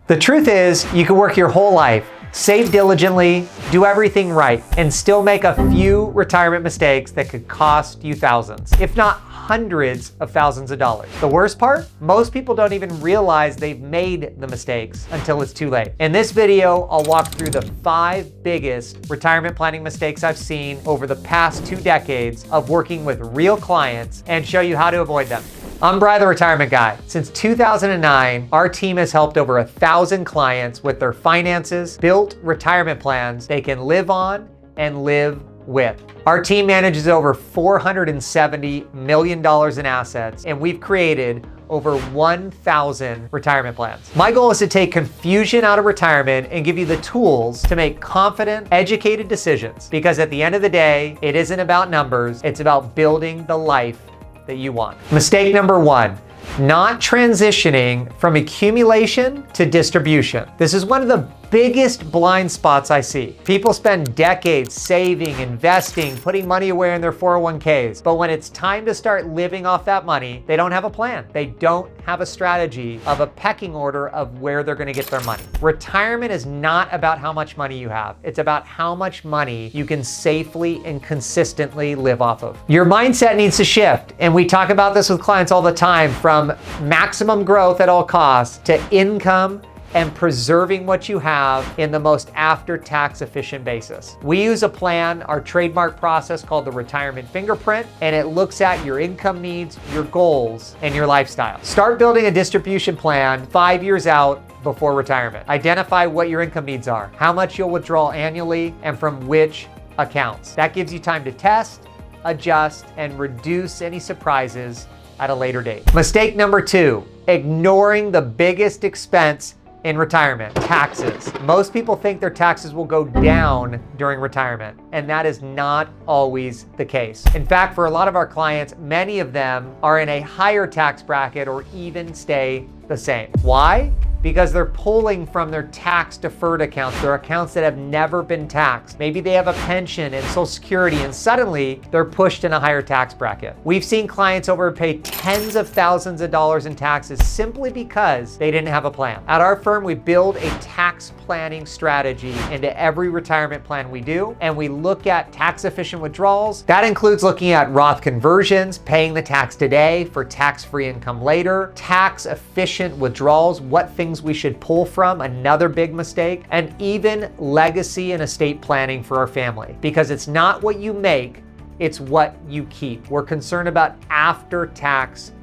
The truth is, you can work your whole life, save diligently, do everything right, and still make a few retirement mistakes that could cost you thousands, if not hundreds of thousands of dollars. The worst part? Most people don't even realize they've made the mistakes until it's too late. In this video, I'll walk through the 5 biggest retirement planning mistakes I've seen over the past 2 decades of working with real clients and show you how to avoid them. I'm Bri, the Retirement Guy. Since 2009, our team has helped over 1,000 clients with their finances, built retirement plans they can live on and live with. Our team manages over $470 million in assets, and we've created over 1,000 retirement plans. My goal is to take confusion out of retirement and give you the tools to make confident, educated decisions. Because at the end of the day, it isn't about numbers, it's about building the life that you want. Mistake number 1, not transitioning from accumulation to distribution. This is one of the biggest blind spots I see. People spend decades saving, investing, putting money away in their 401ks. But when it's time to start living off that money, they don't have a plan. They don't have a strategy of a pecking order of where they're gonna get their money. Retirement is not about how much money you have. It's about how much money you can safely and consistently live off of. Your mindset needs to shift. And we talk about this with clients all the time, from maximum growth at all costs to income and preserving what you have in the most after-tax efficient basis. We use a plan, our trademark process called the retirement fingerprint, and it looks at your income needs, your goals, and your lifestyle. Start building a distribution plan 5 years out before retirement. Identify what your income needs are, how much you'll withdraw annually, and from which accounts. That gives you time to test, adjust, and reduce any surprises at a later date. Mistake number 2, ignoring the biggest expense in retirement: taxes. Most people think their taxes will go down during retirement, and that is not always the case. In fact, for a lot of our clients, many of them are in a higher tax bracket or even stay the same. Why? Because they're pulling from their tax deferred accounts, their accounts that have never been taxed. Maybe they have a pension and Social Security, and suddenly they're pushed in a higher tax bracket. We've seen clients overpay tens of thousands of dollars in taxes simply because they didn't have a plan. At our firm, we build a tax planning strategy into every retirement plan we do, and we look at tax efficient withdrawals. That includes looking at Roth conversions, paying the tax today for tax-free income later, tax efficient withdrawals, what things we should pull from, another big mistake, and even legacy and estate planning for our family. Because it's not what you make, it's what you keep. We're concerned about after-tax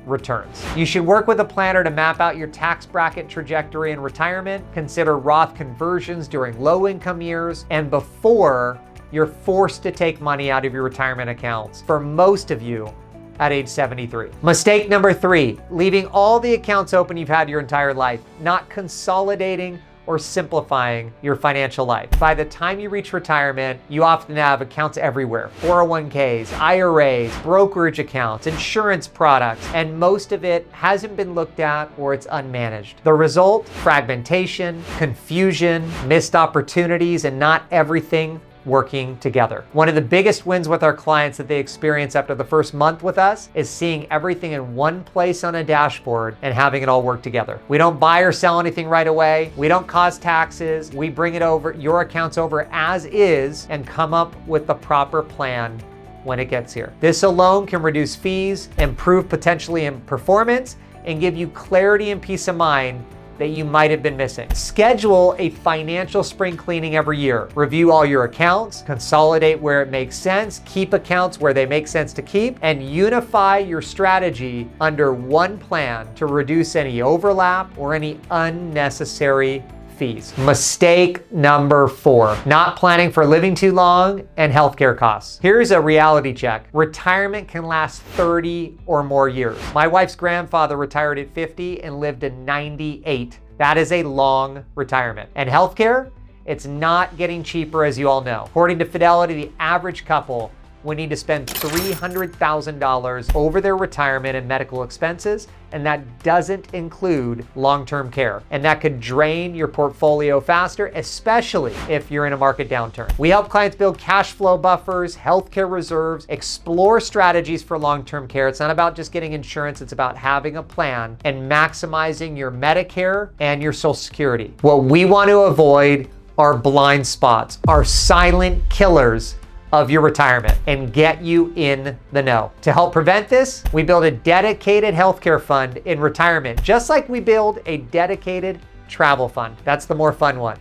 returns. You should work with a planner to map out your tax bracket trajectory in retirement, consider Roth conversions during low income years, and before you're forced to take money out of your retirement accounts. For most of you, at age 73. Mistake number 3, leaving all the accounts open you've had your entire life, not consolidating or simplifying your financial life. By the time you reach retirement, you often have accounts everywhere: 401ks, IRAs, brokerage accounts, insurance products, and most of it hasn't been looked at or it's unmanaged. The result? Fragmentation, confusion, missed opportunities, and not everything working together. One of the biggest wins with our clients that they experience after the first month with us is seeing everything in one place on a dashboard and having it all work together. We don't buy or sell anything right away. We don't cause taxes. We bring it over, your accounts over as is, and come up with the proper plan when it gets here. This alone can reduce fees, improve potentially in performance, and give you clarity and peace of mind that you might have been missing. Schedule a financial spring cleaning every year. Review all your accounts, consolidate where it makes sense, keep accounts where they make sense to keep, and unify your strategy under one plan to reduce any overlap or any unnecessary fees. Mistake number 4, not planning for living too long and healthcare costs. Here's a reality check. Retirement can last 30 or more years. My wife's grandfather retired at 50 and lived to 98. That is a long retirement. And healthcare, it's not getting cheaper, as you all know. According to Fidelity, the average couple would need to spend $300,000 over their retirement and medical expenses, and that doesn't include long-term care. And that could drain your portfolio faster, especially if you're in a market downturn. We help clients build cash flow buffers, healthcare reserves, explore strategies for long-term care. It's not about just getting insurance, it's about having a plan and maximizing your Medicare and your Social Security. What we want to avoid are blind spots, are silent killers of your retirement, and get you in the know. To help prevent this, we build a dedicated healthcare fund in retirement, just like we build a dedicated travel fund. That's the more fun one.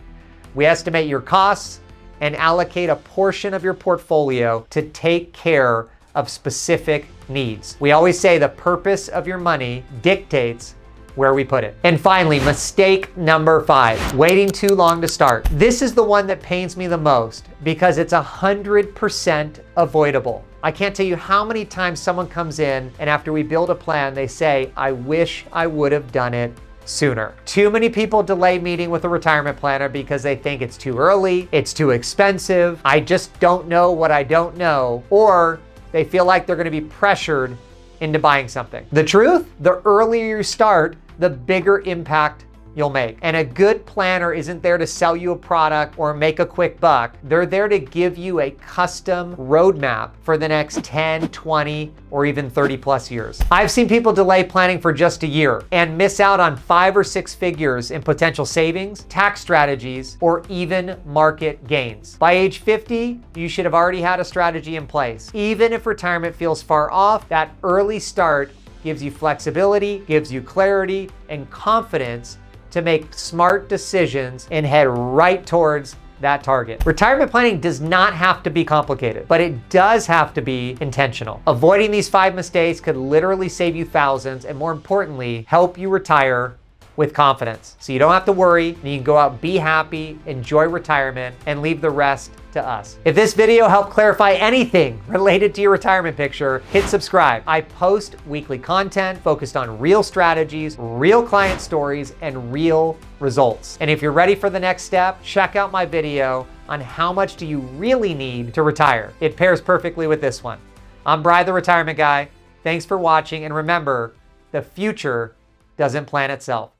We estimate your costs and allocate a portion of your portfolio to take care of specific needs. We always say the purpose of your money dictates where we put it. And finally, mistake number 5, waiting too long to start. This is the one that pains me the most because it's 100% avoidable. I can't tell you how many times someone comes in and after we build a plan, they say, I wish I would have done it sooner. Too many people delay meeting with a retirement planner because they think it's too early, it's too expensive, I just don't know what I don't know, or they feel like they're gonna be pressured into buying something. The truth, the earlier you start, the bigger impact you'll make. And a good planner isn't there to sell you a product or make a quick buck. They're there to give you a custom roadmap for the next 10, 20, or even 30 plus years. I've seen people delay planning for just a year and miss out on 5 or 6 figures in potential savings, tax strategies, or even market gains. By age 50, you should have already had a strategy in place. Even if retirement feels far off, that early start gives you flexibility, gives you clarity and confidence to make smart decisions and head right towards that target. Retirement planning does not have to be complicated, but it does have to be intentional. Avoiding these 5 mistakes could literally save you thousands and, more importantly, help you retire with confidence. So you don't have to worry, and you can go out, be happy, enjoy retirement, and leave the rest to us. If this video helped clarify anything related to your retirement picture, hit subscribe. I post weekly content focused on real strategies, real client stories, and real results. And if you're ready for the next step, check out my video on how much do you really need to retire. It pairs perfectly with this one. I'm Bri, the Retirement Guy. Thanks for watching, and remember, the future doesn't plan itself.